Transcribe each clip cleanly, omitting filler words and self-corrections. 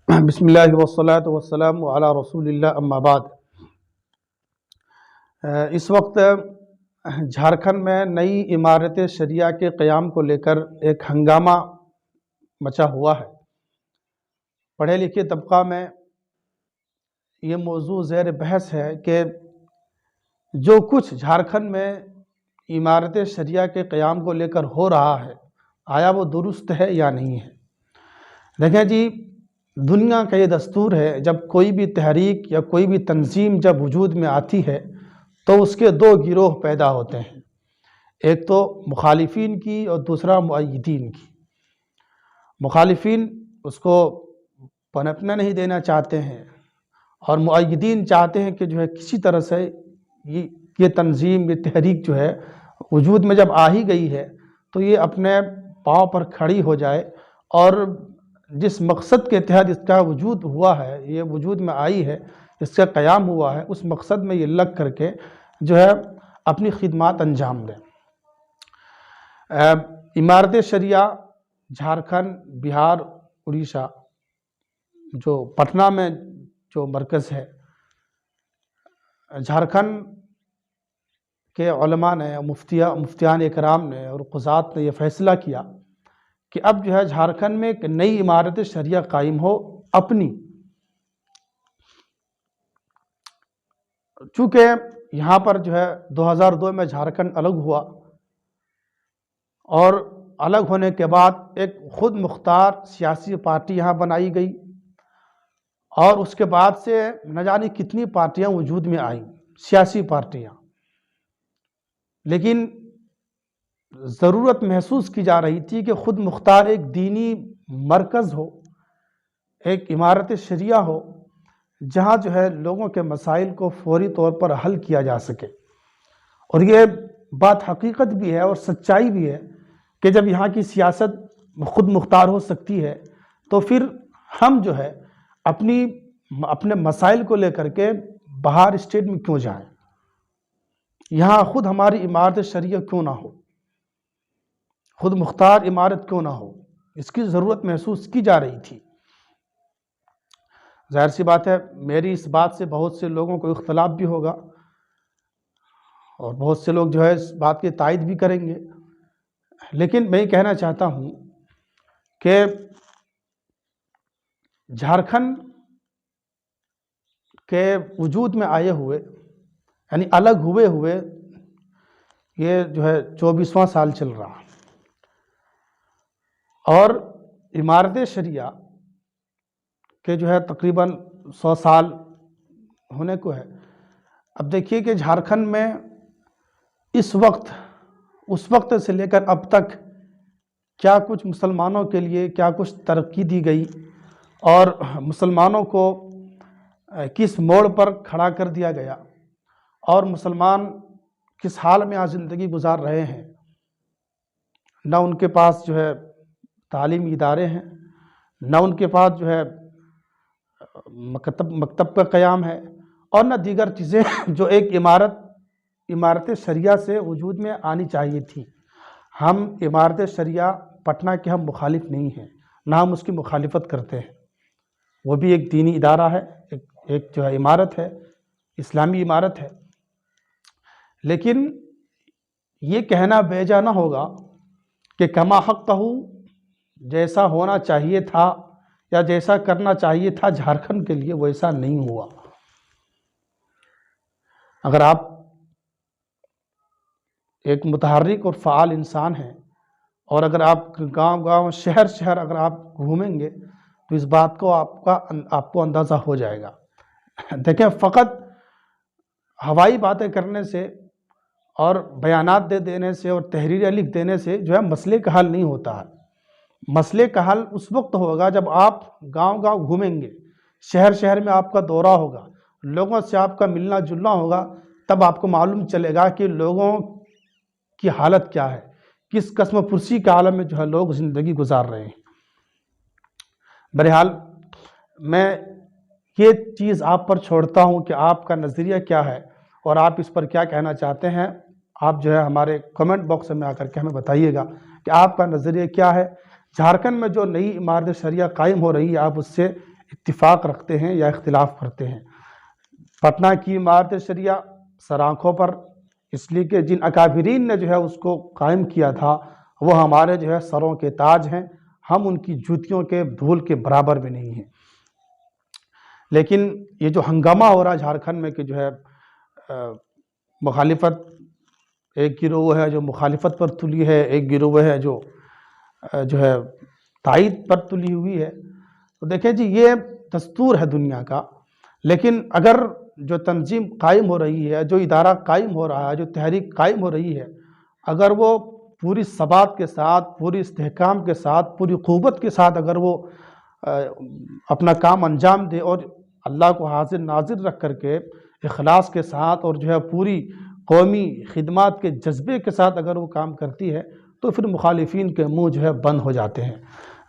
بسم اللہ والصلاة والسلام علی رسول اللہ اما بعد۔ اس وقت جھارکھنڈ میں نئی عمارت شریعہ کے قیام کو لے کر ایک ہنگامہ مچا ہوا ہے۔ پڑھے لکھے طبقہ میں یہ موضوع زیر بحث ہے کہ جو کچھ جھارکھنڈ میں عمارت شریعہ کے قیام کو لے کر ہو رہا ہے، آیا وہ درست ہے یا نہیں ہے؟ دیکھیں جی، دنیا کا یہ دستور ہے، جب کوئی بھی تحریک یا کوئی بھی تنظیم جب وجود میں آتی ہے تو اس کے دو گروہ پیدا ہوتے ہیں، ایک تو مخالفین کی اور دوسرا مؤیدین کی۔ مخالفین اس کو پنپنے نہیں دینا چاہتے ہیں اور مؤیدین چاہتے ہیں کہ کسی طرح سے یہ تنظیم، یہ تحریک وجود میں جب آ ہی گئی ہے تو یہ اپنے پاؤں پر کھڑی ہو جائے اور جس مقصد کے تحت اس کا وجود ہوا ہے، یہ وجود میں آئی ہے، اس کا قیام ہوا ہے، اس مقصد میں یہ لگ کر کے اپنی خدمات انجام دیں۔ عمارت شریعہ جھارکھنڈ، بہار، اڑیسہ، جو پٹنہ میں جو مرکز ہے، جھارکھنڈ کے علماء نے، مفتیان اکرام نے اور قضات نے یہ فیصلہ کیا کہ اب جھارکھنڈ میں ایک نئی عمارت شریعہ قائم ہو اپنی، چونکہ یہاں پر 2002 میں جھارکھنڈ الگ ہوا اور الگ ہونے کے بعد ایک خود مختار سیاسی پارٹی یہاں بنائی گئی اور اس کے بعد سے نہ جانے کتنی پارٹیاں وجود میں آئیں، سیاسی پارٹیاں، لیکن ضرورت محسوس کی جا رہی تھی کہ خود مختار ایک دینی مرکز ہو، ایک عمارت شریعہ ہو، جہاں لوگوں کے مسائل کو فوری طور پر حل کیا جا سکے۔ اور یہ بات حقیقت بھی ہے اور سچائی بھی ہے کہ جب یہاں کی سیاست خود مختار ہو سکتی ہے تو پھر ہم اپنے مسائل کو لے کر کے باہر اسٹیٹ میں کیوں جائیں، یہاں خود ہماری عمارت شریعہ کیوں نہ ہو، خود مختار عمارت کیوں نہ ہو، اس کی ضرورت محسوس کی جا رہی تھی۔ ظاہر سی بات ہے، میری اس بات سے بہت سے لوگوں کو اختلاف بھی ہوگا اور بہت سے لوگ اس بات کی تائید بھی کریں گے، لیکن میں یہ کہنا چاہتا ہوں کہ جھارکھنڈ کے وجود میں آئے ہوئے، یعنی الگ ہوئے یہ 24واں سال چل رہا اور عمارت شریعہ کہ تقریباً 100 سال ہونے کو ہے۔ اب دیکھیے کہ جھارکھنڈ میں اس وقت سے لے کر اب تک کیا کچھ مسلمانوں کے لیے کیا کچھ ترقی دی گئی اور مسلمانوں کو کس موڑ پر کھڑا کر دیا گیا اور مسلمان کس حال میں آج زندگی گزار رہے ہیں۔ نہ ان کے پاس تعلیمی ادارے ہیں، نہ ان کے پاس مکتب کا قیام ہے اور نہ دیگر چیزیں جو ایک عمارت شریعہ سے وجود میں آنی چاہیے تھی۔ ہم عمارت شریعہ پٹنہ کے ہم مخالف نہیں ہیں، نہ ہم اس کی مخالفت کرتے ہیں، وہ بھی ایک دینی ادارہ ہے، ایک عمارت ہے، اسلامی عمارت ہے، لیکن یہ کہنا بیجا نہ ہوگا کہ کما حق جیسا ہونا چاہیے تھا یا جیسا کرنا چاہیے تھا جھارکھنڈ کے لیے ویسا نہیں ہوا۔ اگر آپ ایک متحرک اور فعال انسان ہیں اور اگر آپ گاؤں شہر اگر آپ گھومیں گے تو اس بات کو آپ کو اندازہ ہو جائے گا۔ دیکھیں، فقط ہوائی باتیں کرنے سے اور بیانات دے دینے سے اور تحریریں لکھ دینے سے مسئلے کا حل نہیں ہوتا ہے۔ مسئلے کا حل اس وقت ہوگا جب آپ گاؤں گھومیں گے، شہر میں آپ کا دورہ ہوگا، لوگوں سے آپ کا ملنا جلنا ہوگا، تب آپ کو معلوم چلے گا کہ لوگوں کی حالت کیا ہے، کس قسم پرسی کے عالم میں لوگ زندگی گزار رہے ہیں۔ بہرحال میں یہ چیز آپ پر چھوڑتا ہوں کہ آپ کا نظریہ کیا ہے اور آپ اس پر کیا کہنا چاہتے ہیں۔ آپ ہمارے کمنٹ باکس میں آ کر کے ہمیں بتائیے گا کہ آپ کا نظریہ کیا ہے۔ جھارکھنڈ میں جو نئی عمارت شریعہ قائم ہو رہی ہے، آپ اس سے اتفاق رکھتے ہیں یا اختلاف کرتے ہیں۔ پٹنہ کی عمارت شریعہ سر آنکھوں پر، اس لیے کہ جن اکابرین نے جو ہے اس کو قائم کیا تھا وہ ہمارے جو ہے سروں کے تاج ہیں، ہم ان کی جوتیوں کے دھول کے برابر بھی نہیں ہیں۔ لیکن یہ جو ہنگامہ ہو رہا ہے جھارکھنڈ میں کہ جو ہے مخالفت، ایک گروہ ہے جو مخالفت پر تلی ہے، ایک گروہ ہے جو ہے تائید پر تلی ہوئی ہے، تو دیکھیں جی یہ دستور ہے دنیا کا، لیکن اگر جو تنظیم قائم ہو رہی ہے، جو ادارہ قائم ہو رہا ہے، جو تحریک قائم ہو رہی ہے، اگر وہ پوری ثبات کے ساتھ، پوری استحکام کے ساتھ، پوری قوت کے ساتھ اگر وہ اپنا کام انجام دے اور اللہ کو حاضر ناظر رکھ کر کے اخلاص کے ساتھ اور جو ہے پوری قومی خدمات کے جذبے کے ساتھ اگر وہ کام کرتی ہے تو پھر مخالفین کے منہ جو ہے بند ہو جاتے ہیں۔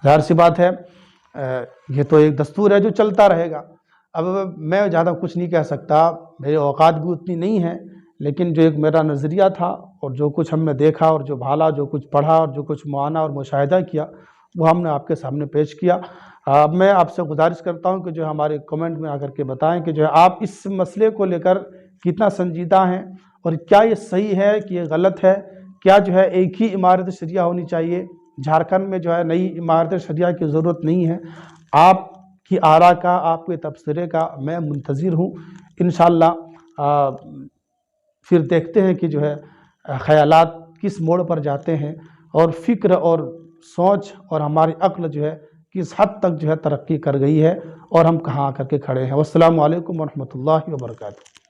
ظاہر سی بات ہے یہ تو ایک دستور ہے جو چلتا رہے گا۔ اب میں زیادہ کچھ نہیں کہہ سکتا، میرے اوقات بھی اتنی نہیں ہیں، لیکن جو ایک میرا نظریہ تھا اور جو کچھ ہم نے دیکھا اور جو بھالا، جو کچھ پڑھا اور جو کچھ معائنہ اور مشاہدہ کیا وہ ہم نے آپ کے سامنے پیش کیا۔ اب میں آپ سے گزارش کرتا ہوں کہ جو ہمارے کمنٹ میں آ کر کے بتائیں کہ جو ہے آپ اس مسئلے کو لے کر کتنا سنجیدہ ہیں اور کیا یہ صحیح ہے کہ یہ غلط ہے، کیا جو ہے ایک ہی عمارت شریعہ ہونی چاہیے، جھارکھنڈ میں جو ہے نئی عمارت شریعہ کی ضرورت نہیں ہے۔ آپ کی آراء کا، آپ کے تبصرے کا میں منتظر ہوں۔ انشاءاللہ پھر دیکھتے ہیں کہ جو ہے خیالات کس موڑ پر جاتے ہیں اور فکر اور سوچ اور ہماری عقل جو ہے کس حد تک جو ہے ترقی کر گئی ہے اور ہم کہاں آ کر کے کھڑے ہیں۔ والسلام علیکم ورحمۃ اللہ وبرکاتہ۔